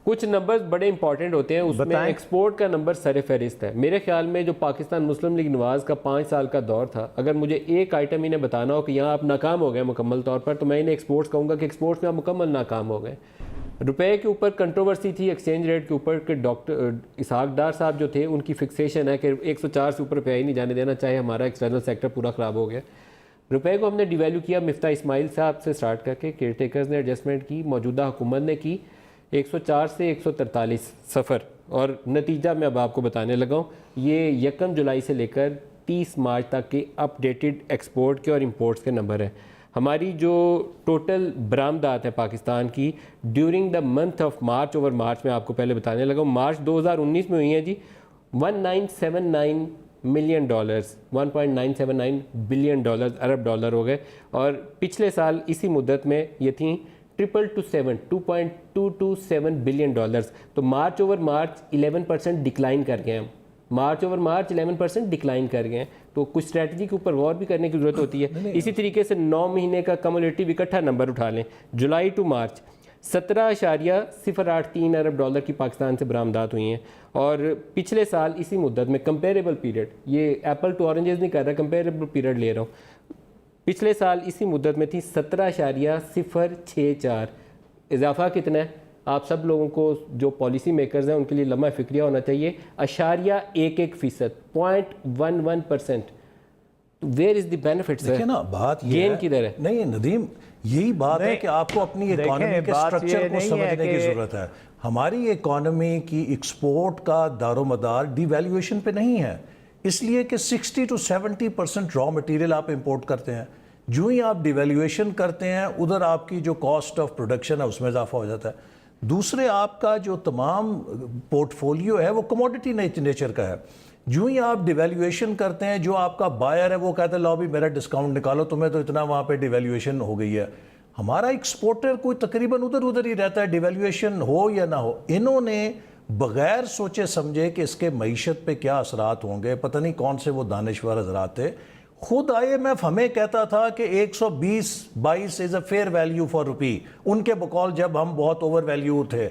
कुछ नंबर्स बड़े इंपॉर्टेंट होते हैं, उसमें एक्सपोर्ट का नंबर सर फहरिस्त है। मेरे ख्याल में जो पाकिस्तान मुस्लिम लीग नवाज का 5 साल का दौर था, अगर मुझे एक आइटम इन्हें बताना हो कि यहाँ आप नाकाम हो गए मुकम्मल तौर पर, तो मैं इन्हें एक्सपोर्ट्स कहूँगा कि एक्सपोर्ट्स में आप मुकम्मल नाकाम हो गए। रुपए के ऊपर कंट्रोवर्सी थी, एक्सचेंज रेट के ऊपर कि डॉक्टर इसहाक डार साहब जो थे उनकी फिक्सेशन है कि 104 से ऊपर रुपया ही नहीं जाने देना, चाहे हमारा एक्सटर्नल सेक्टर पूरा ख़राब हो गया। रुपए को हमने डिवैल्यू किया, मिफ्ता इस्माइल साहब से स्टार्ट करके केयर टेकर्स ने एडजस्टमेंट की, मौजूदा हुकूमत ने की, 104 से 143 सफ़र। और नतीजा मैं अब आपको बताने लगा हूँ, ये 1 जुलाई से लेकर 30 मार्च तक के अपडेटेड एक्सपोर्ट के और इंपोर्ट्स के नंबर हैं। हमारी जो टोटल बरामदात है पाकिस्तान की during the month of March over March, में आपको पहले बताने लगा हूँ, मार्च 2019 में हुई है जी 1979 मिलियन डॉलर्स, 1.979 बिलियन डॉलर्स, अरब डॉलर हो गए। और पिछले साल इसी मुद्दत में ये थी 2.27 बिलियन डॉलर्स। तो मार्च ओवर मार्च 11% डिक्लाइन कर गए हम, मार्च ओवर मार्च 11% डिक्लाइन कर गए हैं। तो कुछ स्ट्रैटेजी के ऊपर गौर भी करने की ज़रूरत होती है। इसी तरीके से 9 महीने का कम्युलेटिव इकट्ठा नंबर उठा लें, जुलाई टू मार्च 17.083 अरब डॉलर की पाकिस्तान से बरामदात हुई हैं। और पिछले साल इसी मुद्दत में कंपेरेबल पीरियड, ये एप्पल टू ऑरेंजेस नहीं कर रहा, कंपेरेबल पीरियड ले रहा हूँ, पिछले साल इसी मुद्दत में थी 17.064। इजाफा कितना है? आप सब लोगों को जो पॉलिसी मेकर्स हैं उनके लिए लम्हा फिक्रिया होना चाहिए, 0.11%, 0.11%। Where is the benefit? देखिए ना, बात ये गेन किधर है? नहीं नदीम, यही बात है कि आपको अपनी इकोनॉमी के स्ट्रक्चर को समझने की जरूरत है। हमारी इकोनॉमी की एक्सपोर्ट का दारोमदार डिवैल्यूएशन पे नहीं है, इसलिए कि 60 to 70% रॉ मटेरियल आप इंपोर्ट करते हैं। जो ही आप डिवैल्यूएशन करते हैं उधर आपकी जो कॉस्ट ऑफ प्रोडक्शन है उसमें इजाफा हो जाता है। दूसरे, आपका जो तमाम पोर्टफोलियो है वो कमोडिटी नेचर का है। जो ही आप डिवैल्यूएशन करते हैं, जो आपका बायर है वो कहता है लो भी मेरा डिस्काउंट निकालो, तुम्हें तो इतना वहाँ पे डिवैल्यूएशन हो गई है। हमारा एक्सपोर्टर कोई तकरीबन उधर ही रहता है, डिवैल्यूएशन हो या ना हो। इन्होंने बगैर सोचे समझे कि इसके मईशत पे क्या असरात होंगे, पता नहीं कौन से वो दानिश्वर हजरात थे। खुद IMF हमें कहता था कि 120-22 is a fair value for rupee, उनके बकौल जब हम बहुत ओवर वैल्यू थे।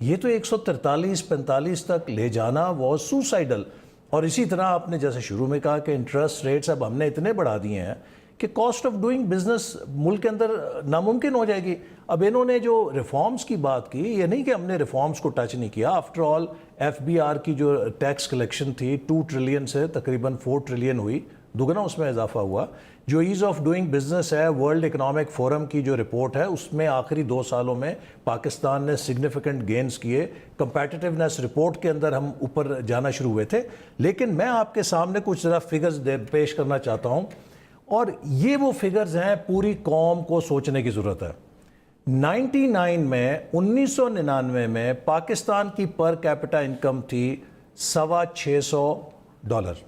ये तो 143-45 तक ले जाना वो सुसाइडल। और इसी तरह आपने जैसे शुरू में कहा कि इंटरेस्ट रेट्स अब हमने इतने बढ़ा दिए हैं कि कॉस्ट ऑफ डूइंग बिजनेस मुल्क के अंदर नामुमकिन हो जाएगी। अब इन्होंने जो रिफॉर्म्स की बात की, ये नहीं कि हमने रिफॉर्म्स को टच नहीं किया। आफ्टर ऑल FBR की जो टैक्स कलेक्शन थी 2 ट्रिलियन से तकरीबन 4 ट्रिलियन हुई, दुगना उसमें इजाफा हुआ। जो ईज़ ऑफ डूइंग बिजनेस है, वर्ल्ड इकोनॉमिक फोरम की जो रिपोर्ट है उसमें आखिरी 2 सालों में पाकिस्तान ने सिग्निफिकेंट गेंस किए। कंपैटिटिवनेस रिपोर्ट के अंदर हम ऊपर जाना शुरू हुए थे। लेकिन मैं आपके सामने कुछ ज़रा फिगर्स पेश करना चाहता हूँ, और ये वो फिगर्स हैं पूरी कौम को सोचने की ज़रूरत है। 1999 में पाकिस्तान की पर कैपिटा इनकम थी $625।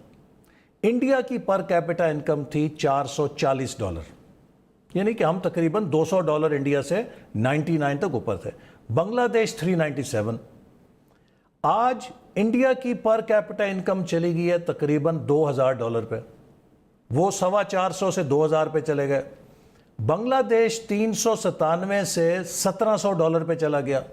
इंडिया की पर कैपिटा इनकम थी $440, यानी कि हम तकरीबन $200 इंडिया से 99 तक ऊपर थे। बांग्लादेश 397। आज इंडिया की पर कैपिटा इनकम चली गई है तकरीबन $2000 पे, वो $425 से 2000 पे चले गए। बांग्लादेश 397 से $1700 पे चला गया।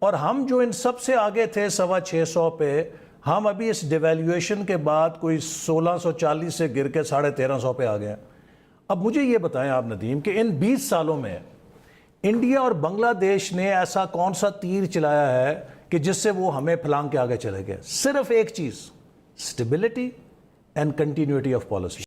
और हम जो इन सबसे आगे थे 625 पे, हम अभी इस डिवैल्यूएशन के बाद कोई 1640 से गिर के 1350 पे आ गए। अब मुझे ये बताएं आप नदीम कि इन 20 सालों में इंडिया और बांग्लादेश ने ऐसा कौन सा तीर चलाया है कि जिससे वो हमें फलांग के आगे चले गए? सिर्फ एक चीज़, stability and continuity of policy.